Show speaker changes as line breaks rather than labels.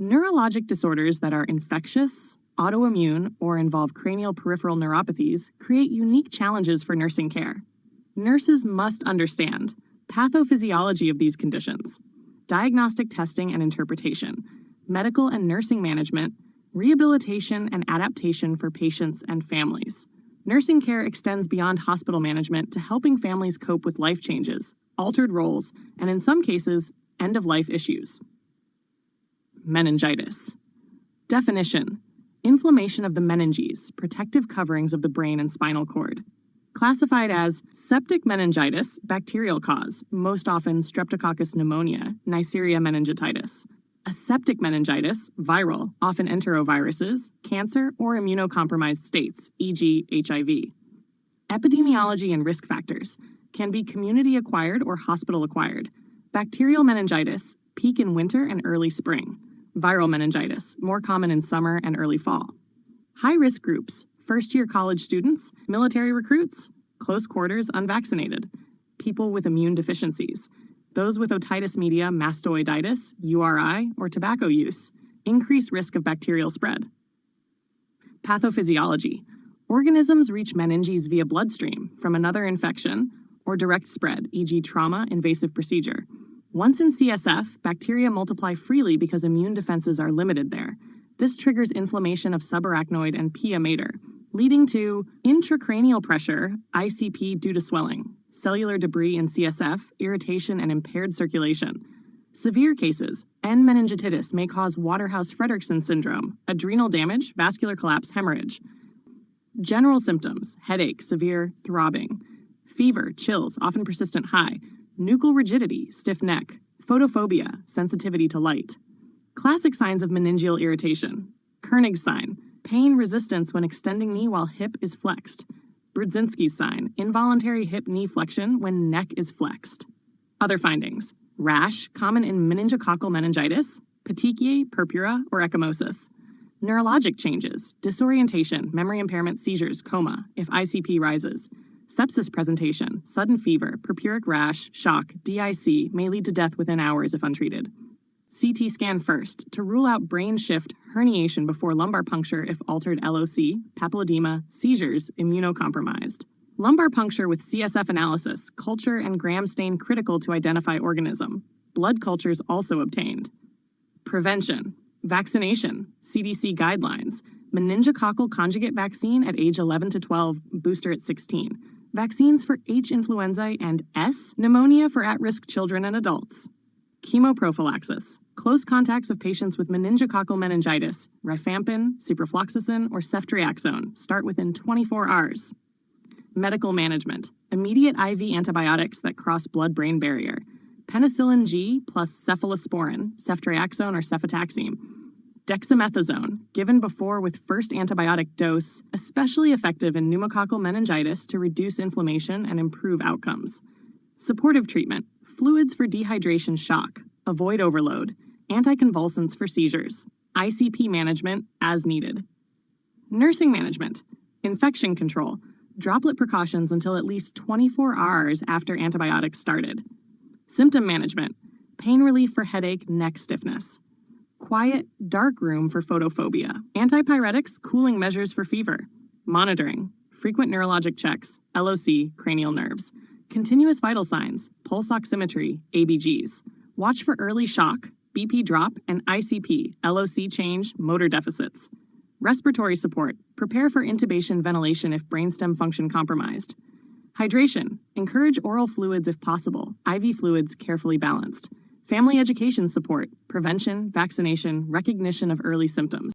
Neurologic disorders that are infectious, autoimmune, or involve cranial peripheral neuropathies create unique challenges for nursing care. Nurses must understand pathophysiology of these conditions, diagnostic testing and interpretation, medical and nursing management, rehabilitation and adaptation for patients and families. Nursing care extends beyond hospital management to helping families cope with life changes, altered roles, and in some cases, end-of-life issues. Meningitis. Definition: inflammation of the meninges, protective coverings of the brain and spinal cord. Classified as septic meningitis, bacterial cause, most often Streptococcus pneumonia, Neisseria meningitidis. Aseptic meningitis, viral, often enteroviruses, cancer, or immunocompromised states, e.g. HIV. Epidemiology and risk factors can be community-acquired or hospital-acquired. Bacterial meningitis, peak in winter and early spring. Viral meningitis, more common in summer and early fall. High-risk groups, first-year college students, military recruits, close quarters unvaccinated, people with immune deficiencies, those with otitis media, mastoiditis, URI, or tobacco use, increased risk of bacterial spread. Pathophysiology. Organisms reach meninges via bloodstream from another infection or direct spread, e.g. trauma, invasive procedure. Once in CSF, bacteria multiply freely because immune defenses are limited there. This triggers inflammation of subarachnoid and pia mater, leading to intracranial pressure, ICP due to swelling, cellular debris in CSF, irritation, and impaired circulation. Severe cases, N. meningitis may cause Waterhouse Friderichsen syndrome, adrenal damage, vascular collapse, hemorrhage. General symptoms, headache, severe throbbing, fever, chills, often persistent high, nuchal rigidity, stiff neck, photophobia, sensitivity to light. Classic signs of meningeal irritation. Kernig's sign, pain resistance when extending knee while hip is flexed. Brudzinski's sign, involuntary hip-knee flexion when neck is flexed. Other findings, rash, common in meningococcal meningitis, petechiae, purpura, or ecchymosis. Neurologic changes, disorientation, memory impairment, seizures, coma, if ICP rises. Sepsis presentation, sudden fever, purpuric rash, shock, DIC may lead to death within hours if untreated. CT scan first to rule out brain shift herniation before lumbar puncture if altered LOC, papilledema, seizures, immunocompromised. Lumbar puncture with CSF analysis, culture and gram stain critical to identify organism. Blood cultures also obtained. Prevention. Vaccination, CDC guidelines. Meningococcal conjugate vaccine at age 11 to 12, booster at 16. Vaccines for H. influenzae and S. pneumonia for at-risk children and adults. Chemoprophylaxis, close contacts of patients with meningococcal meningitis, rifampin, ciprofloxacin, or ceftriaxone start within 24 hours. Medical management, immediate IV antibiotics that cross blood-brain barrier. Penicillin G plus cephalosporin, ceftriaxone or cefotaxime. Dexamethasone, given before with first antibiotic dose, especially effective in pneumococcal meningitis to reduce inflammation and improve outcomes. Supportive treatment, fluids for dehydration shock, avoid overload, anticonvulsants for seizures, ICP management as needed. Nursing management, infection control, droplet precautions until at least 24 hours after antibiotics started. Symptom management, pain relief for headache, neck stiffness. Quiet, dark room for photophobia. Antipyretics, cooling measures for fever. Monitoring, frequent neurologic checks, LOC, cranial nerves. Continuous vital signs, pulse oximetry, ABGs. Watch for early shock, BP drop, and ICP, LOC change, motor deficits. Respiratory support, prepare for intubation ventilation if brainstem function compromised. Hydration, encourage oral fluids if possible, IV fluids carefully balanced. Family education support, prevention, vaccination, recognition of early symptoms.